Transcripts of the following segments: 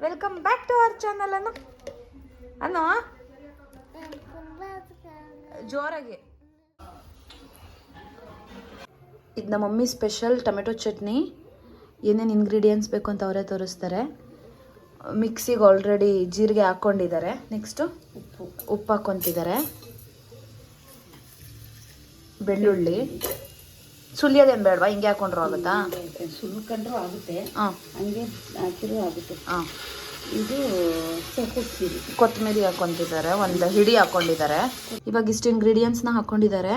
Welcome back to our channel ಅನ್ನು ಜೋರಾಗಿ. ಇದು ನಮ್ಮ ಮಮ್ಮಿ ಸ್ಪೆಷಲ್ ಟೊಮೆಟೊ ಚಟ್ನಿ. ಏನೇನು ಇಂಗ್ರೀಡಿಯೆಂಟ್ಸ್ ಬೇಕು ಅಂತ ಅವರೇ ತೋರಿಸ್ತಾರೆ. ಮಿಕ್ಸಿಗೆ ಆಲ್ರೆಡಿ ಜೀರಿಗೆ ಹಾಕ್ಕೊಂಡಿದ್ದಾರೆ. ನೆಕ್ಸ್ಟು ಉಪ್ಪು ಹಾಕ್ಕೊತಿದ್ದಾರೆ. ಬೆಳ್ಳುಳ್ಳಿ ಸುಲಿಯೋದೇನು ಬೇಡವಾ? ಹಿಂಗೆ ಹಾಕೊಂಡ್ರು ಆಗುತ್ತಾ? ಸುಲ್ಕೊಂಡ್ರು ಆಗುತ್ತೆ, ಹಾಂ, ಹಂಗೆ ಹಾಕಿರೂ ಆಗುತ್ತೆ. ಹಾಂ, ಇದು ಕೊತ್ತಂಬರಿ ಹಾಕ್ಕೊತಿದ್ದಾರೆ. ಒಂದು ಹಿಡಿ ಹಾಕ್ಕೊಂಡಿದ್ದಾರೆ. ಇವಾಗ ಇಷ್ಟು ಇಂಗ್ರೀಡಿಯೆಂಟ್ಸ್ನ ಹಾಕ್ಕೊಂಡಿದ್ದಾರೆ.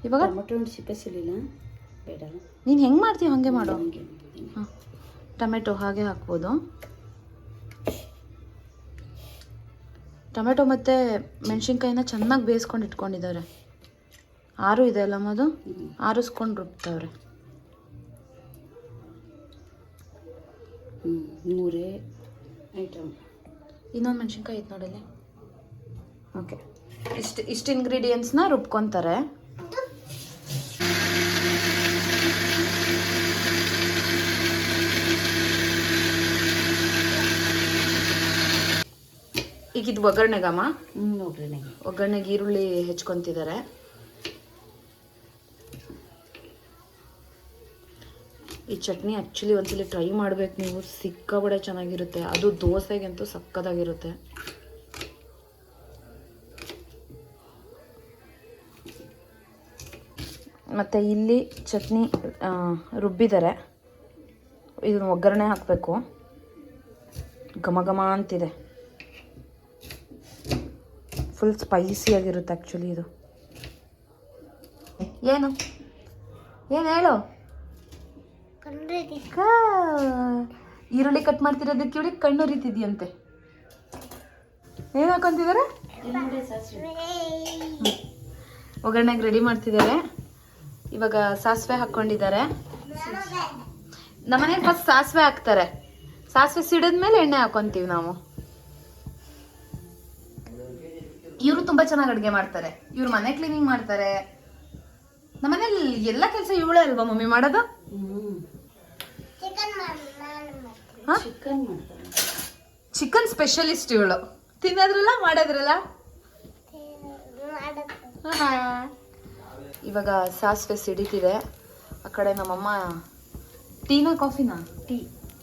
ಇವಾಗ ಟೊಮೆಟೊ ಸಿಕ್ಕಿಲ್ಲ ಬೇಡ, ನೀನು ಹೆಂಗೆ ಮಾಡ್ತೀವಿ ಹಾಗೆ ಮಾಡು. ಹಂಗೆ. ಹಾಂ, ಟೊಮೆಟೊ ಹಾಗೆ ಹಾಕ್ಬೋದು. ಟೊಮೆಟೊ ಮತ್ತು ಮೆಣಸಿನ್ಕಾಯಿನ ಚೆನ್ನಾಗಿ ಬೇಯಿಸ್ಕೊಂಡು ಇಟ್ಕೊಂಡಿದ್ದಾರೆ. ಆರು ಇದೆ ಅಲ್ಲ ಅದು, ಆರಿಸ್ಕೊಂಡು ರುಬ್ತವ್ರೆ. ಮೂರೇ ಐಟಮ್. ಇನ್ನೊಂದು ಮೆಣಸಿನ್ಕಾಯಿ ಇತ್ತು ನೋಡಲ್ಲಿ. ಓಕೆ, ಇಷ್ಟು ಇಂಗ್ರೀಡಿಯೆಂಟ್ಸ್ನ ರುಬ್ಕೊತಾರೆ. ಈಗ ಇದು ಒಗ್ಗರಣೆಗಮ್ಮ. ಒಗ್ಗರಣೆಗೆ ಈರುಳ್ಳಿ ಹೆಚ್ಕೊತಿದ್ದಾರೆ. ಈ ಚಟ್ನಿ ಆ್ಯಕ್ಚುಲಿ ಒಂದ್ಸಲಿ ಟ್ರೈ ಮಾಡಬೇಕು ನೀವು, ಸಿಕ್ಕಾಬಡೆ ಚೆನ್ನಾಗಿರುತ್ತೆ. ಅದು ದೋಸೆಗಂತೂ ಸಕ್ಕತ್ತಾಗಿರುತ್ತೆ. ಮತ್ತು ಇಲ್ಲಿ ಚಟ್ನಿ ರುಬ್ಬಿದ್ದಾರೆ. ಇದನ್ನು ಒಗ್ಗರಣೆ ಹಾಕಬೇಕು. ಘಮ ಘಮ ಅಂತಿದೆ. ಫುಲ್ ಸ್ಪೈಸಿಯಾಗಿರುತ್ತೆ ಆ್ಯಕ್ಚುಲಿ ಇದು. ಏನು ಹೇಳು? ಈರುಳ್ಳಿ ಕಟ್ ಮಾಡ್ತಿರೋದಕ್ಕೆ ಇವಳಿಗೆ ಕಣ್ಣು ಉರಿತಿದ್ಯಂತೆ. ಏನು ಹಾಕೊಂತಿದ್ದಾರೆ? ಒಗ್ಗರಣೆಗೆ ರೆಡಿ ಮಾಡ್ತಿದ್ದಾರೆ. ಇವಾಗ ಸಾಸಿವೆ ಹಾಕ್ಕೊಂಡಿದ್ದಾರೆ. ನಮ್ಮನೇಲಿ ಫಸ್ಟ್ ಸಾಸಿವೆ ಹಾಕ್ತಾರೆ. ಸಾಸಿವೆ ಸಿಡಿದ್ಮೇಲೆ ಎಣ್ಣೆ ಹಾಕ್ಕೊಂತೀವಿ ನಾವು. ಇವರು ತುಂಬ ಚೆನ್ನಾಗಿ ಅಡುಗೆ ಮಾಡ್ತಾರೆ. ಇವ್ರು ಮನೆ ಕ್ಲೀನಿಂಗ್ ಮಾಡ್ತಾರೆ. ನಮ್ಮನೇಲಿ ಎಲ್ಲ ಕೆಲಸ ಇವಳೇ ಅಲ್ವಾ ಮಮ್ಮಿ ಮಾಡೋದು? ಚಿಕನ್ ಸ್ಪೆಷಲಿಸ್ಟ್ ಇವಳು. ತಿನ್ನೋದ್ರಲ್ಲ ಮಾಡೋದ್ರಲ್ಲ. ಇವಾಗ ಸಾಸಿವೆ ಸಿಡಿತಿದೆ. ಆ ಕಡೆ ನಮ್ಮಮ್ಮ ಟೀನಾ ಕಾಫಿನಾ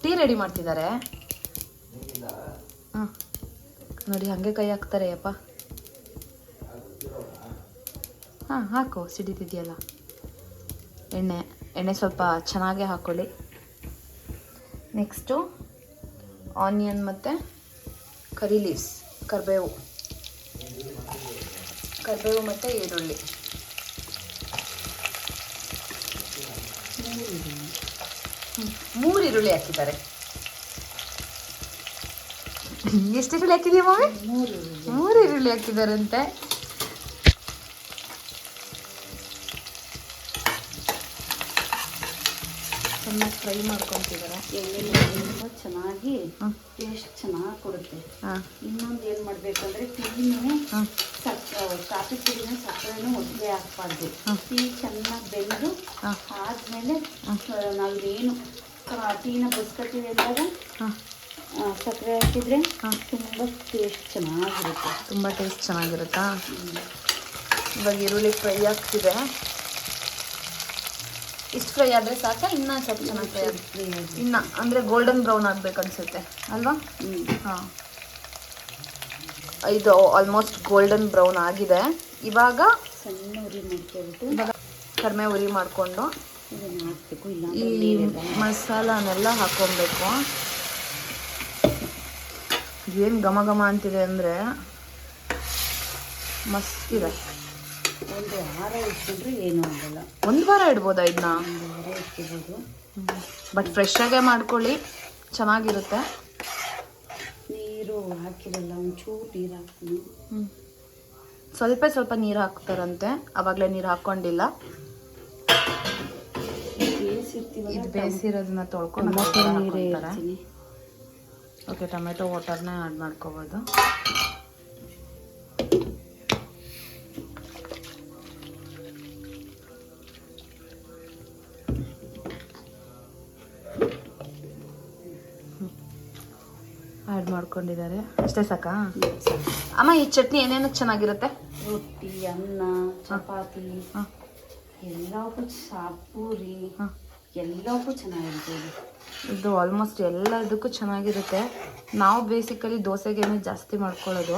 ಟೀ ರೆಡಿ ಮಾಡ್ತಿದ್ದಾರೆ. ಹಾಂ ನೋಡಿ, ಹಾಗೆ ಕೈ ಹಾಕ್ತಾರೆ ಅಪ್ಪ. ಹಾಂ ಹಾಕು, ಸಿಡಿತಿದೆಯಲ್ಲ. ಎಣ್ಣೆ ಸ್ವಲ್ಪ ಚೆನ್ನಾಗೇ ಹಾಕ್ಕೊಳ್ಳಿ. ನೆಕ್ಸ್ಟು ಆನಿಯನ್ ಮತ್ತು ಕರಿ ಲೀವ್ಸ್, ಕರಿಬೇವು ಮತ್ತು ಈರುಳ್ಳಿ. ಮೂರು ಈರುಳ್ಳಿ ಹಾಕಿದ್ದಾರೆ. ಎಷ್ಟು ಈರುಳ್ಳಿ ಹಾಕಿದೀಯ ಮಮ್ಮಿ? ಮೂರು ಈರುಳ್ಳಿ ಹಾಕಿದಾರಂತೆ. ಚೆನ್ನಾಗಿ ಫ್ರೈ ಮಾಡ್ಕೊತಿದ್ದಾರೆ. ಎಣ್ಣೆ ಚೆನ್ನಾಗಿ ಟೇಸ್ಟ್ ಚೆನ್ನಾಗಿ ಕೊಡುತ್ತೆ. ಇನ್ನೊಂದು ಏನು ಮಾಡಬೇಕಂದ್ರೆ ಟೀನು ಕಾಫಿ ಪುಡಿನ ಸಕ್ಕರೆನೂ ಒಟ್ಟಿಗೆ ಹಾಕ್ಬಾರ್ದು. ಟೀ ಚೆನ್ನಾಗಿ ಬೆಂದು ಆದಮೇಲೆ ನಾವೇನು ಟೀನ ಬಸ್ಕಟ್ಟಿದೆ ಅಂದಾಗ ಸಕ್ಕರೆ ಹಾಕಿದರೆ ತುಂಬ ಟೇಸ್ಟ್ ಚೆನ್ನಾಗಿರುತ್ತೆ. ತುಂಬ ಟೇಸ್ಟ್ ಚೆನ್ನಾಗಿರುತ್ತಾ? ಇವಾಗ ಈರುಳ್ಳಿ ಫ್ರೈ ಆಗ್ತಿದೆ. ಇಷ್ಟು ಫ್ರೈ ಆದರೆ ಸಾಕ? ಇನ್ನೂ ಸ್ವಲ್ಪ ಚೆನ್ನಾಗಿ ಫ್ರೈ ಆಗುತ್ತೆ. ಇನ್ನು ಅಂದರೆ ಗೋಲ್ಡನ್ ಬ್ರೌನ್ ಆಗಬೇಕು ಅನಿಸುತ್ತೆ ಅಲ್ವಾ? ಹಾಂ, ಇದು ಆಲ್ಮೋಸ್ಟ್ ಗೋಲ್ಡನ್ ಬ್ರೌನ್ ಆಗಿದೆ. ಇವಾಗ ಸಣ್ಣ ಉರಿ ಮಾಡ್ಕೊಬಿಟ್ಟು ಇವಾಗ ಕಡಿಮೆ ಉರಿ ಮಾಡಿಕೊಂಡು ಇದನ್ನು ಹಾಕಬೇಕು. ಇಲ್ಲ ಈ ಮಸಾಲನೆಲ್ಲ ಹಾಕ್ಕೊಬೇಕು. ಏನು ಘಮ ಘಮ ಅಂತಿದೆ ಅಂದರೆ ಮಸ್ತಿದೆ. ಒಂದು ವಾರ ಇಟ್ಕೊಂಡ್ರೆ ಏನೂ ಆಗಲ್ಲ. ಒಂದು ವಾರ ಇಡ್ಬೋದಾ ಇದನ್ನ? ಒಂದು ವಾರ ಇಟ್ಕೋಬೋದು. ಬಟ್ ಫ್ರೆಶ್ ಆಗೇ ಮಾಡ್ಕೊಳ್ಳಿ, ಚೆನ್ನಾಗಿರುತ್ತೆ. ನೀರು ಹಾಕಿರಲ್ಲ, ಒಂಚೂರು ನೀರು ಹಾಕ್ತೀನಿ. ಸ್ವಲ್ಪ ನೀರು ಹಾಕ್ತಾರಂತೆ. ಆವಾಗಲೇ ನೀರು ಹಾಕ್ಕೊಂಡಿಲ್ಲ. ಇದು ಬೇಯಿಸಿರೋದನ್ನ ತೊಳ್ಕೊಂಡು ನೀರೇ ಇರ್ತೀನಿ. ಓಕೆ, ಟೊಮೆಟೊ ವಾಟರ್ನ ಆ್ಯಡ್ ಮಾಡ್ಕೋಬೋದು. ಆ್ಯಡ್ ಮಾಡ್ಕೊಂಡಿದ್ದಾರೆ. ಅಷ್ಟೇ ಸಾಕಾ? ಅಮ್ಮ ಈ ಚಟ್ನಿ ಏನೇನಕ್ಕೆ ಚೆನ್ನಾಗಿರುತ್ತೆ? ರೊಟ್ಟಿ, ಅನ್ನ, ಚಪಾತಿ ಹಾಂ ಎಲ್ಲವಕ್ಕೂ ಪೂರಿ ಹಾಂ ಎಲ್ಲವಕ್ಕೂ ಚೆನ್ನಾಗಿರುತ್ತೆ ಇದು ಆಲ್ಮೋಸ್ಟ್ ಎಲ್ಲದಕ್ಕೂ ಚೆನ್ನಾಗಿರುತ್ತೆ. ನಾವು ಬೇಸಿಕಲಿ ದೋಸೆಗೇನೆ ಜಾಸ್ತಿ ಮಾಡ್ಕೊಳ್ಳೋದು.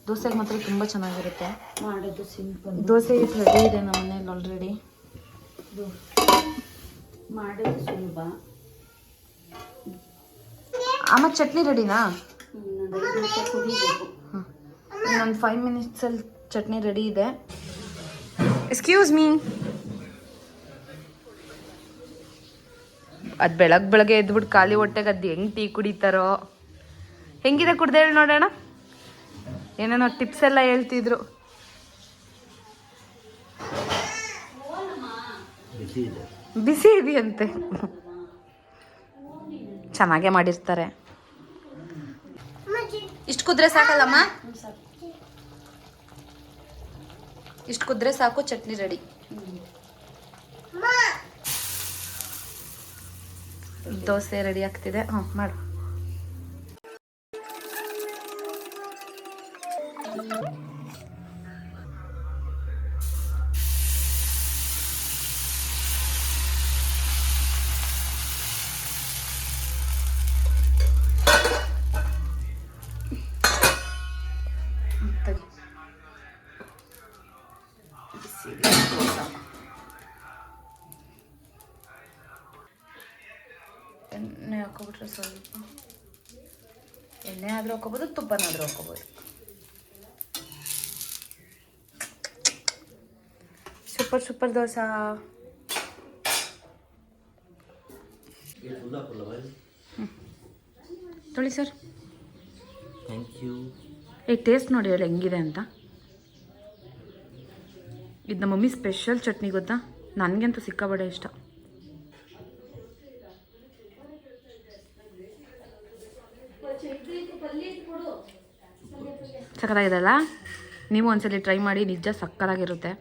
ದೋಸೆಗೆ ಮಾತ್ರ ತುಂಬ ಚೆನ್ನಾಗಿರುತ್ತೆ. ಮಾಡೋದು ಸಿಂಪಲ್. ದೋಸೆ ಹಿಟ್ಟು ರೆಡಿ ಇದೆ ನಮ್ಮ ಮನೇಲಿ ಆಲ್ರೆಡಿ. ಮಾಡೋದು ಸುಲಭ. ಅಮ್ಮ ಚಟ್ನಿ ರೆಡಿನಾ? ಇನ್ನೊಂದು 5 ನಿಮಿಷ ಕುದಿಬೇಕು. ಹಾಂ ಇನ್ನೊಂದು 5 ಮಿನಿಟ್ಸಲ್ಲಿ ಚಟ್ನಿ ರೆಡಿ ಇದೆ. Excuse me. ಅದು ಬೆಳಗ್ಗೆ ಎದ್ಬಿಟ್ಟು ಖಾಲಿ ಹೊಟ್ಟೆಗೆ ಅದು ಹೆಂಗೆ ಟೀ ಕುಡಿತಾರೋ. ಹೆಂಗಿದೆ ಕುಡ್ದು ಹೇಳಿ ನೋಡೋಣ. ಏನೇನೋ ಟಿಪ್ಸ್ ಎಲ್ಲ ಹೇಳ್ತಿದ್ರು. ಬಿಸಿ ಇದೆಯಂತೆ. ಚೆನ್ನಾಗೇ ಮಾಡಿರ್ತಾರೆ. ಇಷ್ಟು ಕುದ್ರೆ ಸಾಕಲ್ಲಮ್ಮ? ಇಷ್ಟು ಕುದ್ರೆ ಸಾಕು, ಚಟ್ನಿ ರೆಡಿ. ದೋಸೆ ರೆಡಿ ಆಗ್ತಿದೆ. ಹ್ಞೂ ಮಾಡು. ತೆಗಿ. ಎಣ್ಣೆ ಹಾಕೊಬಿಟ್ರೆ ಸ್ವಲ್ಪ. ಎಣ್ಣೆ ಆದರೂ ಹಾಕೋಬೋದು, ತುಪ್ಪನಾದರೂ ಹಾಕೋಬೋದು. Super super dosa. ತೊಳಿ ಸರ್. Thank you. ಟೇಸ್ಟ್ ನೋಡಿ ಹೇಳಿ ಹೆಂಗಿದೆ ಅಂತ. ಇದು ನಮ್ಮ ಮಮ್ಮಿ ಸ್ಪೆಷಲ್ ಚಟ್ನಿ ಗೊತ್ತಾ? ನನಗಂತೂ ಸಿಕ್ಕಾಬಡೆ ಇಷ್ಟ. ಸಕ್ಕತ್ತಾಗಿದೆಲ್ಲ. ನೀವು ಒಂದ್ಸಲಿ ಟ್ರೈ ಮಾಡಿ, ನಿಜ ಸಕ್ಕತ್ತಾಗಿರುತ್ತೆ.